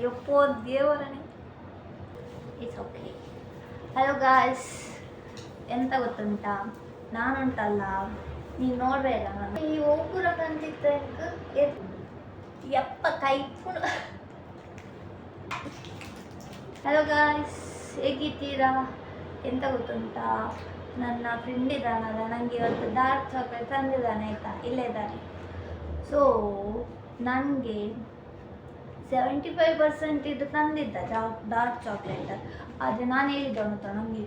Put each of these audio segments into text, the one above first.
ಯಪ್ಪೋ ದೇವರನೇ. It's okay. Hello guys, ಎಂತ ಗೊತ್ತುಂಟಾ, ನಾನುಂಟಲ್ಲ, ನೀವು ನೋಡ್ಬೇಡ ನಾನು ಈ ಒಬ್ಬರ ಕಂತಿದ್ದ ಯಪ್ಪ ಕೈ ಪುಣ. ಹಲೋ ಗಾಯ್ಸ್, ಹೇಗಿದ್ದೀರಾ? ಎಂತ ಗೊತ್ತುಂಟಾ, ನನ್ನ ಫ್ರೆಂಡ್ ಇದ್ದಾನಲ್ಲ, ನನಗೆ ಇವತ್ತು ಡಾರ್ಕ್ ಚಾಕ್ಲೇಟ್ ತಂದಿದ್ದಾನೆ ಆಯಿತಾ, ಇಲ್ಲೇ ಇದ್ದಾನೆ. ಸೊ ನನಗೆ 75% ಇದು ತಂದಿದ್ದ ಡಾರ್ಕ್ ಚಾಕ್ಲೇಟ್. ಆದರೆ ನಾನು ಹೇಳಿದ್ದೆ ಅಂತ ನನಗೆ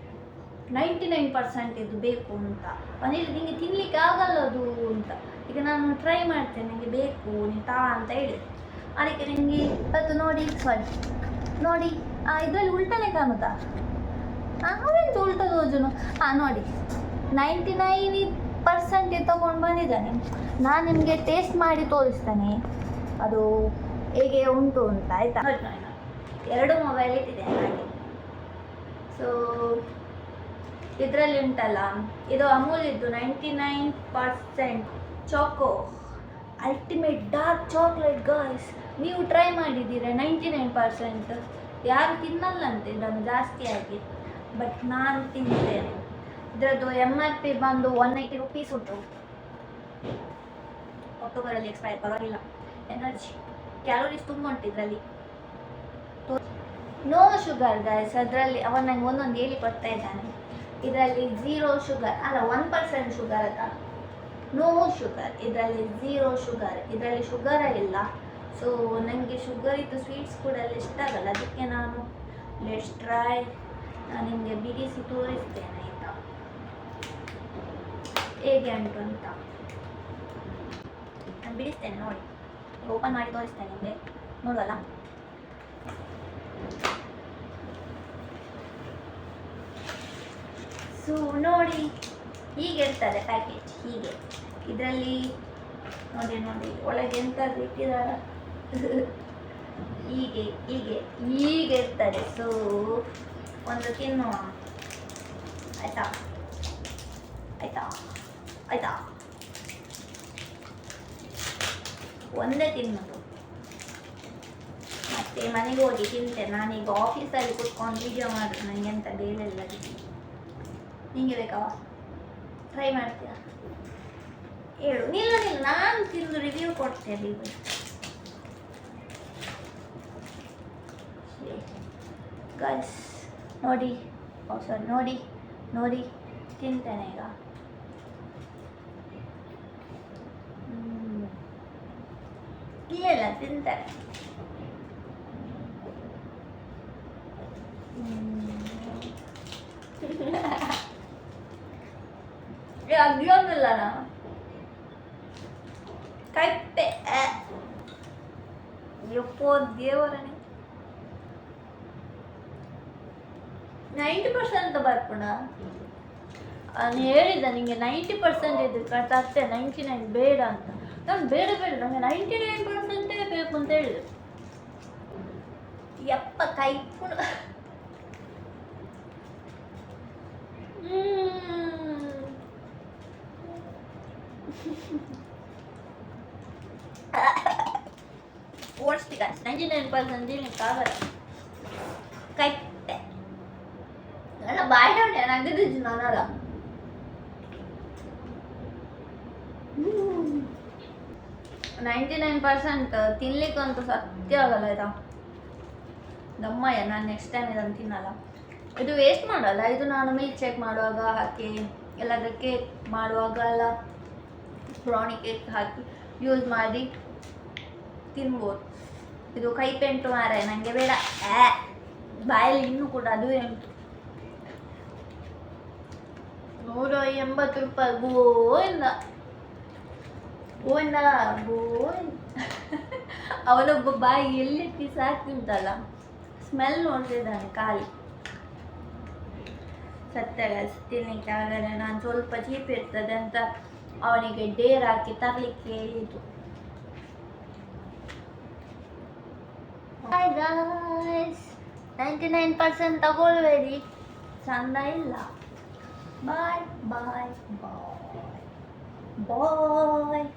99% ಇದು ಬೇಕು ಅಂತ. ಅವನು ಹೇಳಿದ ನಿಮಗೆ ತಿನ್ನಲಿಕ್ಕೆ ಆಗಲ್ಲ ಅದು ಅಂತ. ಈಗ ನಾನು ಟ್ರೈ ಮಾಡ್ತೇನೆ, ನನಗೆ ಬೇಕು ನೀನು ತಾ ಅಂತ ಹೇಳಿದೆ. ಅದಕ್ಕೆ ನಿಮಗೆ ಅದು ನೋಡಿ ಇದರಲ್ಲಿ ಉಲ್ಟನೆ ಕಾಣುತ್ತಾ? ಅವೆಂತ ಉಲ್ಟ ಯೋಜನು. ನೋಡಿ 99% ತಗೊಂಡು ಬಂದಿದ್ದಾನೆ. ನಾನು ನಿಮಗೆ ಟೇಸ್ಟ್ ಮಾಡಿ ತೋರಿಸ್ತೇನೆ ಅದು ಹೇಗೆ ಉಂಟು ಅಂತ, ಆಯಿತಾ? 2 ಮೊಬೈಲ್ ಇಟ್ಟಿದ್ದೇನೆ ಹಾಗೆ. ಸೊ ಇದರಲ್ಲಿ ಉಂಟಲ್ಲ, ಇದು ಅಮೂಲ್ ಇದ್ದು 99% Chacko ultimate dark chocolate. Guys, ನೀವು ಟ್ರೈ ಮಾಡಿದ್ದೀರಾ? 99% ಯಾರು ತಿನ್ನಲ್ಲಂತೆ ಇದನ್ನು ಜಾಸ್ತಿಯಾಗಿ, ಬಟ್ ನಾನು ತಿಂತೇನೆ. ಇದರದ್ದು MRP ಬಂದು 180 ರುಪೀಸ್ ಉಂಟು. ಅಕ್ಟೋಬರಲ್ಲಿ ಎಕ್ಸ್ಪೈರ್, ಪರವಾಗಿಲ್ಲ. ಎನರ್ಜಿ ಕ್ಯಾಲೋರೀಸ್ ತುಂಬ ಉಂಟು ಇದರಲ್ಲಿ. ನೋ ಶುಗರ್ ಗಾಯ್ಸ್, ಅದರಲ್ಲಿ ಅವನು ನಂಗೆ ಒಂದೊಂದು ಹೇಳಿ ಕೊಡ್ತಾ ಇದ್ದಾನೆ. ಇದರಲ್ಲಿ 0 ಶುಗರ್ ಅಲ್ಲ, 1% ಶುಗರ್ ಅಲ್ಲ, ನೋ ಶುಗರ್. ಇದರಲ್ಲಿ 0 ಶುಗರ್, ಇದರಲ್ಲಿ ಶುಗರೇ ಇಲ್ಲ. ಸೊ ನನಗೆ ಶುಗರ್ ಇದ್ದು ಸ್ವೀಟ್ಸ್ ಕೂಡ ಇಷ್ಟ ಆಗಲ್ಲ. ಅದಕ್ಕೆ ನಾನು ಲೆಟ್ಸ್ ಟ್ರೈ, ನಾನು ನಿಮಗೆ ಬಿಡಿಸಿ ತೋರಿಸ್ತೇನೆ ಆಯಿತಾ, ಹೇಗೆ ಉಂಟು ಅಂತ. ನಾನು ಬಿಡಿಸ್ತೇನೆ ನೋಡಿ, ಓಪನ್ ಮಾಡಿ ತೋರಿಸ್ತೇನೆ ನಿಮಗೆ, ನೋಡುವಲ್ಲ. ಸೊ ನೋಡಿ, ಹೀಗೆ ಇರ್ತದೆ ಪ್ಯಾಕೇಜ್, ಹೀಗೆ. ಇದರಲ್ಲಿ ನೋಡಿ ಒಳಗೆ ಎಂತ ಇಟ್ಟಿದ್ದಾರೆ, ಹೀಗೆ ಇರ್ತದೆ. ಸೊ ಒಂದು ತಿನ್ನುವ, ಆಯ್ತಾ? ಒಂದೇ ತಿನ್ನೋದು, ಮತ್ತೆ ಮನೆಗೆ ಹೋಗಿ ತಿಂತೇನೆ. ನಾನೀಗ ಆಫೀಸಲ್ಲಿ ಕುತ್ಕೊಂಡು ವಿಡಿಯೋ ಮಾಡಿದ್ರೆ ನನಗೆ ಎಂತ ಬೇರೆ ಇಲ್ಲ. ನಿಂಗೆ ಬೇಕಾವ? ಟ್ರೈ ಮಾಡ್ತೀರಾ? ಹೇಳು. ನಿಲ್ಲ ನಾನು ತಿಂದು ರಿವ್ಯೂ ಕೊಡ್ತೇನೆ. ಈಗ ಗೈಸ್ ನೋಡಿ, ನೋಡಿ ತಿಂತೇನೆ ಈಗ. ಇಲ್ಲ ತಿಂತಾರೆ. ಅಗ್ಗಿಯೋದಿಲ್ಲ ನಾನು ಕೈಪೆ. ಯಪ್ಪೋ ದೇವರನೇ, 90% ಬರ್ಪುಣ. ನಾನು ಹೇಳಿದ ನಿಮಗೆ 90% ಇದು ತರ್ತೆ, 99 ಬೇಡ ಅಂತ. ನಾನು ಬೇಡ ನನಗೆ 99% ಬೇಕು ಅಂತ ಹೇಳಿದೆ. ಯಪ್ಪ ಕೈ ಪುಣ. ಓಡಿಸ್ತೀಗ 99% ಆಗಲ್ಲ. ಕೈಪೆ ನನ್ನ ಬಾಯಿ ಹೊಟ್ಟೆ ನಗದಿದ್ದು ನಾನಲ್ಲ. 99% ತಿನ್ಲಿಕ್ಕಂತೂ ಸತ್ಯ ಆಗಲ್ಲ ಆಯಿತಾ. ನಮ್ಮಯ್ಯ, ನಾನು ನೆಕ್ಸ್ಟ್ ಟೈಮ್ ಇದನ್ನು ತಿನ್ನಲ್ಲ. ಇದು ವೇಸ್ಟ್ ಮಾಡಲ್ಲ. ಇದು ನಾನು ಮಿಲ್ಕ್ ಶೇಕ್ ಮಾಡುವಾಗ ಹಾಕಿ, ಎಲ್ಲಾದರೂ ಕೇಕ್ ಮಾಡುವಾಗ ಎಲ್ಲ ಬ್ರೌನಿ ಕೇಕ್ ಹಾಕಿ ಯೂಸ್ ಮಾಡಿ ತಿನ್ಬೋದು. ಇದು ಕೈ ಪೆಂಟು ಮಾರ, ನನಗೆ ಬೇಡ. ಬಾಯಲ್ಲಿ ಇನ್ನೂ ಕೂಡ ಅದು ಉಂಟು. 180 ರೂಪಾಯಿ. ಗೋವಿಂದ ಅವನೊಬ್ಬ ಬಾಯಿ ಎಲ್ಲಿ ಪೀಸ್ ಹಾಕ್ತಿಂತಲ್ಲ, ಸ್ಮೆಲ್ ನೋಡ್ತಿದ್ದಾನೆ ಖಾಲಿ. ಸತ್ಯ ತಿನ್ಲಿಕ್ಕೆ ಆಗಲ್ಲ. ನಾನು ಸ್ವಲ್ಪ ಚೀಪ್ ಇರ್ತದೆ ಅಂತ ಅವನಿಗೆ ಡೇರ್ ಹಾಕಿ ತರಲಿಕ್ಕೆ ಹೇಳಿದ್ದು. ಹಾಯ್ ಗಾಯ್ಸ್, 99% ತಗೊಳ್ಬೇಡಿ, ಚಂದ ಇಲ್ಲ. ಬಾಯ್ ಬಾಯ್ ಬಾಯ್ ಬಾಯ್.